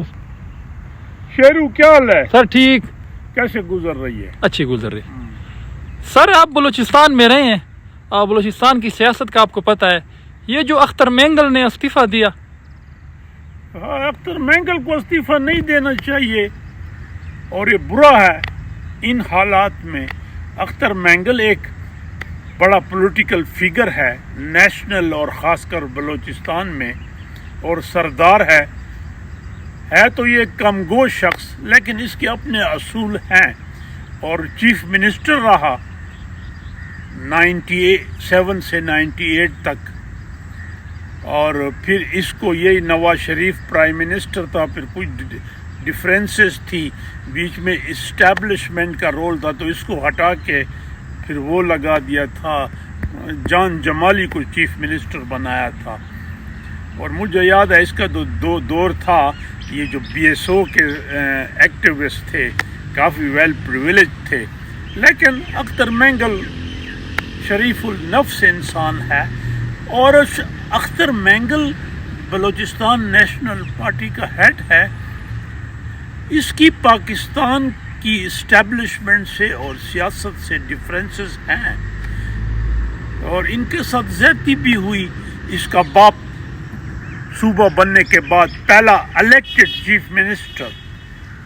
शेरू क्या हाल है सर? ठीक। कैसे गुजर रही है? अच्छी गुजर रही है सर। आप बलूचिस्तान में रहे हैं और बलूचिस्तान की सियासत का आपको पता है। ये जो अख्तर मेंगल ने इस्तीफा दिया, हाँ, अख्तर मेंगल को इस्तीफा नहीं देना चाहिए और ये बुरा है। इन हालात में अख्तर मेंगल एक बड़ा पॉलिटिकल फिगर है नेशनल और ख़ासकर बलूचिस्तान में, और सरदार है तो ये कमगोश शख्स, लेकिन इसके अपने असूल हैं और चीफ मिनिस्टर रहा 97 से 98 तक, और फिर इसको यही नवाज शरीफ प्राइम मिनिस्टर था। फिर कुछ डिफरेंसेस थी बीच में, इस्टेब्लिशमेंट का रोल था, तो इसको हटा के फिर वो लगा दिया था, जान जमाली को चीफ मिनिस्टर बनाया था। और मुझे याद है इसका दो दौर था। ये जो BSO के एक्टिविस्ट थे काफ़ी वेल प्रिविलेज थे, लेकिन अख्तर मेंगल शरीफुल नफ्स इंसान है। और अख्तर मेंगल बलूचिस्तान नेशनल पार्टी का हेड है। इसकी पाकिस्तान की इस्टेब्लिशमेंट से और सियासत से डिफरेंसेस हैं, और इनके साथ ज़्यादती भी हुई। इसका बाप सूबा बनने के बाद पहला इलेक्टेड चीफ मिनिस्टर,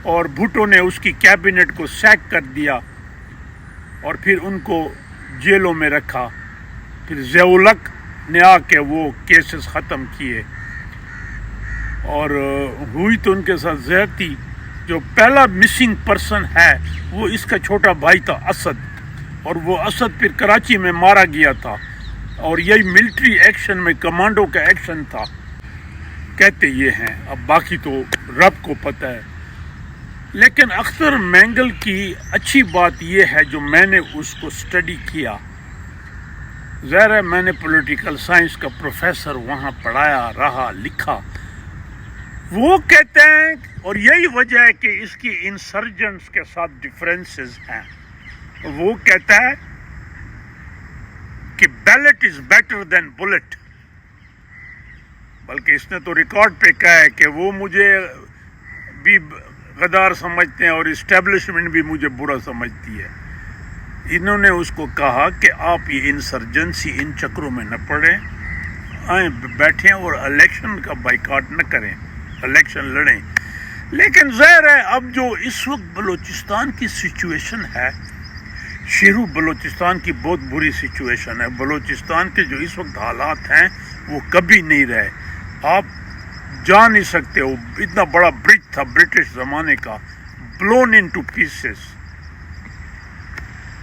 और भुट्टो ने उसकी कैबिनेट को सैक कर दिया और फिर उनको जेलों में रखा। फिर ज़िया-उल-हक ने आके वो केसेस ख़त्म किए, और हुई तो उनके साथ ज़्यादती। जो पहला मिसिंग पर्सन है वो इसका छोटा भाई था असद, और वो असद फिर कराची में मारा गया था, और यही मिलिट्री एक्शन में कमांडो का एक्शन था, कहते ये हैं। अब बाकी तो रब को पता है। लेकिन अख्तर मेंगल की अच्छी बात ये है, जो मैंने उसको स्टडी किया, ज़ाहिर है मैंने पॉलिटिकल साइंस का प्रोफेसर वहाँ पढ़ाया रहा, लिखा। वो कहते हैं, और यही वजह है कि इसकी इंसर्जेंट्स के साथ डिफरेंसेस हैं, वो कहता है कि ballot is better than bullet. बल्कि इसने तो रिकॉर्ड पे कहा है कि वो मुझे भी गद्दार समझते हैं और इस्टेब्लिशमेंट भी मुझे बुरा समझती है। इन्होंने उसको कहा कि आप ये इंसर्जेंसी इन चक्रों में न पड़ें, आए बैठें और इलेक्शन का बाइकआउट न करें, इलेक्शन लड़ें। लेकिन ज़ाहिर है अब जो इस वक्त बलूचिस्तान की सिचुएशन है, शेरू बलूचिस्तान की बहुत बुरी सिचुएशन है। बलूचिस्तान के जो इस वक्त हालात हैं वो कभी नहीं रहे। आप जा नहीं सकते हो। इतना बड़ा ब्रिज था ब्रिटिश ज़माने का, ब्लोन इनटू पीसेस,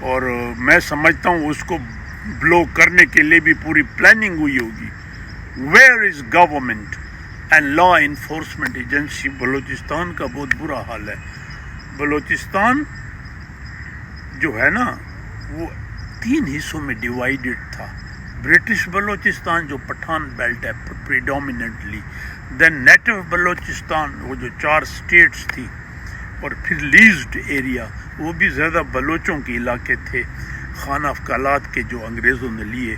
और मैं समझता हूँ उसको ब्लो करने के लिए भी पूरी प्लानिंग हुई होगी। Where is government and law enforcement agency? Balochistan का बहुत बुरा हाल है। बलूचिस्तान जो है ना वो 3 हिस्सों में डिवाइडेड था। ब्रिटिश बलूचिस्तान जो पठान बेल्ट है प्रीडोमिनेंटली, देन नेटिव बलूचिस्तान वो जो 4 स्टेट्स थी, और फिर लीज्ड एरिया वो भी ज़्यादा बलोचों के इलाके थे, खाना अफकालात के जो अंग्रेज़ों ने लिए।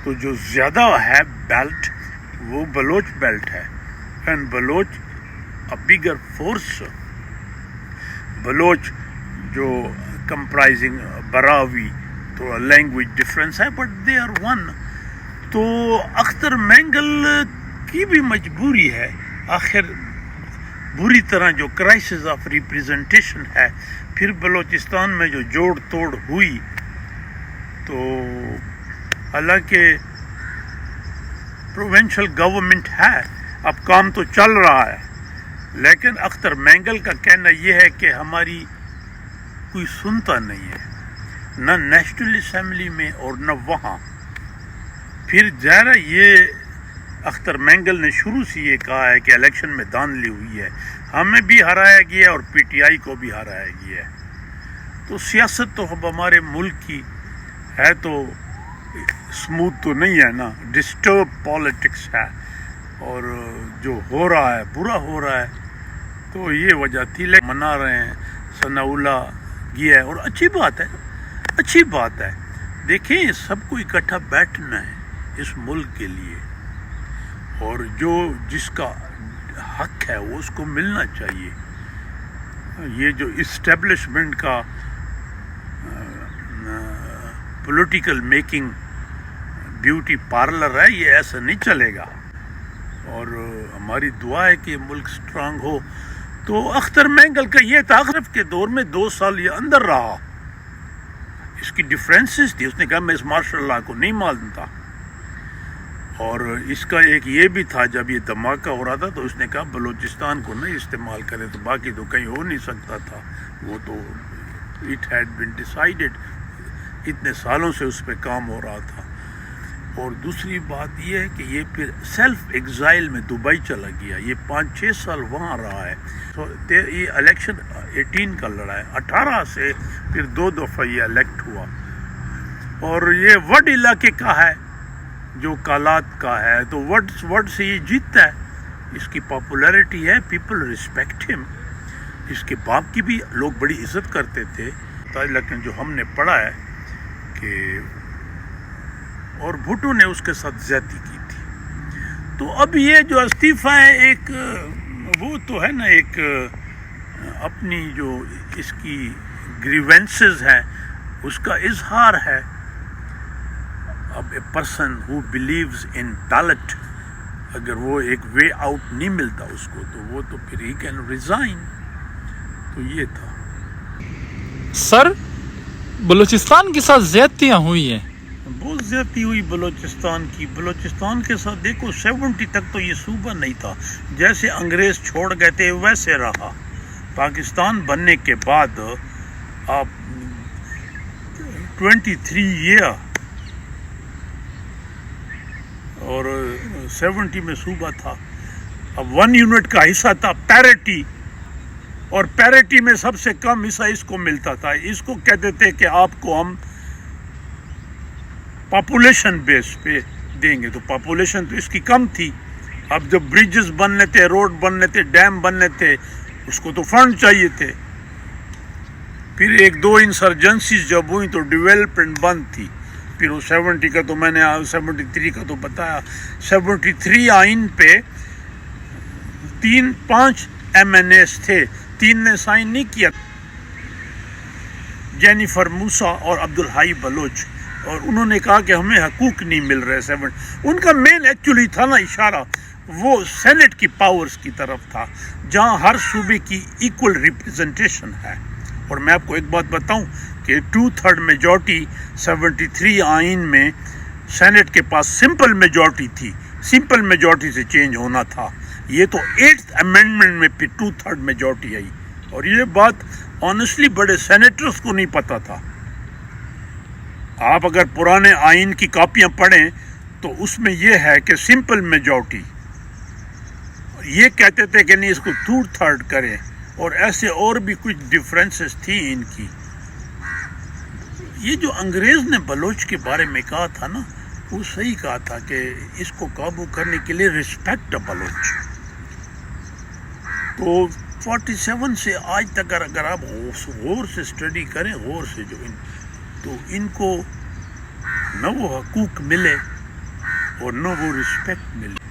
तो जो ज़्यादा है बेल्ट वो बलोच बेल्ट है, and Baloch a bigger force. Baloch जो कंप्राइजिंग बरावी, तो लैंग्वेज डिफरेंस है बट दे आर वन। तो अख्तर मेंगल की भी मजबूरी है, आखिर बुरी तरह जो क्राइसिस ऑफ रिप्रेजेंटेशन है, फिर बलूचिस्तान में जो जोड़ तोड़ हुई, तो हालांकि प्रोविंशियल गवर्नमेंट है, अब काम तो चल रहा है, लेकिन अख्तर मेंगल का कहना यह है कि हमारी कोई सुनता नहीं है, न नेशनल असेंबली में और न वहाँ। फिर ज़ाहिर ये अख्तर मेंगल ने शुरू से ये कहा है कि इलेक्शन में धांधली हुई है, हमें भी हराया गया और PTI को भी हराया गया है। तो सियासत तो अब हमारे मुल्क की है तो स्मूथ तो नहीं है ना, डिस्टर्ब पॉलिटिक्स है, और जो हो रहा है बुरा हो रहा है। तो ये वजह थी। लेकिन मना रहे हैं, सनाउल्लाह गया है, और अच्छी बात है, अच्छी बात है। देखें सबको इकट्ठा बैठना है इस मुल्क के लिए, और जो जिसका حق ہے وہ اس کو ملنا چاہیے. یہ جو اسٹیبلشمنٹ کا پولیٹیکل میکنگ بیوٹی پارلر ہے یہ ایسا نہیں چلے گا. اور ہماری دعا ہے کہ ملک سٹرانگ ہو. تو اختر مینگل کا یہ تاخرف کے دور میں 2 سال یہ اندر رہا. اس کی ڈفرینسز تھی. اس نے کہا میں اس مارشل لا کو نہیں مانتا. اور اس کا ایک یہ بھی تھا جب یہ دھماکہ ہو رہا تھا تو اس نے کہا بلوچستان کو نہیں استعمال کرے تو باقی تو کہیں ہو نہیں سکتا تھا. وہ تو اٹ ہیڈ بین ڈیسائیڈڈ. اتنے سالوں سے اس پہ کام ہو رہا تھا. اور دوسری بات یہ ہے کہ یہ پھر سیلف ایگزائل میں دبئی چلا گیا. یہ 5-6 سال وہاں رہا ہے. تو یہ الیکشن 18 کا لڑا ہے. 18 سے پھر 2 دفعہ یہ الیکٹ ہوا. اور یہ وڈ علاقے کا ہے جو کالات کا ہے تو وڈ سے یہ جیتتا ہے. اس کی پاپولیرٹی ہے. پیپل ریسپیکٹ ہم. اس کے باپ کی بھی لوگ بڑی عزت کرتے تھے. لیکن جو ہم نے پڑھا ہے کہ اور بھٹو نے اس کے ساتھ زیادتی کی تھی. تو اب یہ جو استعفیٰ ہے ایک وہ تو ہے نا ایک اپنی جو اس کی گریونسز ہیں اس کا اظہار ہے. اب a person who believes in belt اگر وہ ایک وے آؤٹ نہیں ملتا اس کو تو وہ تو پھر ہی کین ریزائن. تو یہ تھا. سر بلوچستان کے ساتھ زیادتیاں ہوئی ہیں. بہت زیادتی ہوئی بلوچستان کی. بلوچستان کے ساتھ دیکھو 70 تک تو یہ صوبہ نہیں تھا. جیسے انگریز چھوڑ گئے تھے ویسے رہا. پاکستان بننے کے بعد آپ 23 ایئر اور 70 میں صوبہ تھا. اب 1 یونٹ کا حصہ تھا پیرٹی. اور پیرٹی میں سب سے کم حصہ اس کو ملتا تھا. اس کو کہتے تھے کہ آپ کو ہم پاپولیشن بیس پہ دیں گے. تو پاپولیشن تو اس کی کم تھی. اب جب بریجز بننے تھے, روڈ بننے تھے, ڈیم بننے تھے, اس کو تو فنڈ چاہیے تھے. پھر 1-2 انسرجنسیز جب ہوئی تو ڈیولپمنٹ بند تھی. پھر وہ 70 کا تو میں نے 73 کا تو بتایا. 73 آئین پہ 3-5 MNAs تھے. 3 نے سائن نہیں کیا. جینیفر موسیٰ اور عبدالحی بلوچ. اور انہوں نے کہا کہ ہمیں حقوق نہیں مل رہے. ان کا مین ایکچولی تھا نا اشارہ وہ سینٹ کی پاورز کی طرف تھا جہاں ہر صوبے کی ایکول ریپرزنٹیشن ہے. اور میں آپ کو ایک بات بتاؤں کہ 2/3 میجورٹی 73 آئین میں سینٹ کے پاس سمپل میجورٹی تھی. سمپل میجورٹی سے چینج ہونا تھا. یہ تو 8th امینڈمنٹ میں پھر 2/3 میجورٹی آئی. اور یہ بات آنیسٹلی بڑے سینیٹرز کو نہیں پتا تھا. آپ اگر پرانے آئین کی کاپیاں پڑھیں تو اس میں یہ ہے کہ سمپل میجورٹی. یہ کہتے تھے کہ نہیں اس کو 2/3 کریں. اور ایسے اور بھی کچھ ڈفرینسز تھی ان کی. یہ جو انگریز نے بلوچ کے بارے میں کہا تھا نا وہ صحیح کہا تھا کہ اس کو قابو کرنے کے لیے ریسپیکٹ بلوچ. تو 47 سے آج تک اگر آپ غور سے اسٹڈی کریں غور سے جو تو ان کو نہ وہ حقوق ملے اور نہ وہ رسپیکٹ ملے.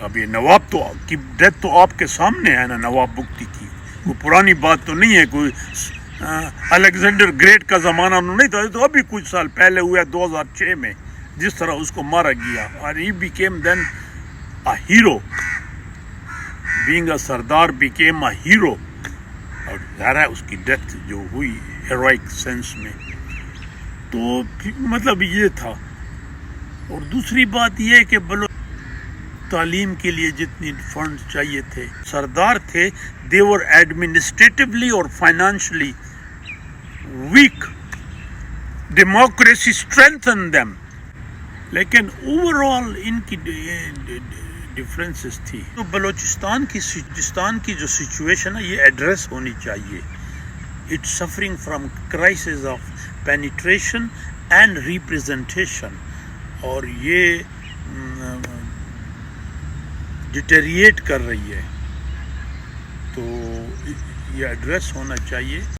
اب یہ نواب تو کی ڈیتھ تو آپ کے سامنے ہے نا. نواب بگٹی کی کوئی پرانی بات تو نہیں ہے. کوئی الیگزینڈر گریٹ کا زمانہ نہیں تھا. تو ابھی کچھ سال پہلے ہوا 2006 میں جس طرح اس کو مارا گیا. اور he became then a hero. Being a sardar became a hero. اور ظاہر ہے اس کی ڈیتھ جو ہوئی ہیروئک سینس میں. تو مطلب یہ تھا. اور دوسری بات یہ ہے کہ تعلیم کے لیے جتنی فنڈ چاہیے تھے سردار تھے. they were administratively اور financially weak. democracy strengthened them. لیکن overall ان کی ڈفرینسز تھی. تو بلوچستان کی جو سچویشن ہے یہ ایڈریس ہونی چاہیے. it's suffering from crisis of penetration and representation. اور یہ ڈیٹیریٹ کر رہی ہے. تو یہ ایڈریس ہونا چاہیے.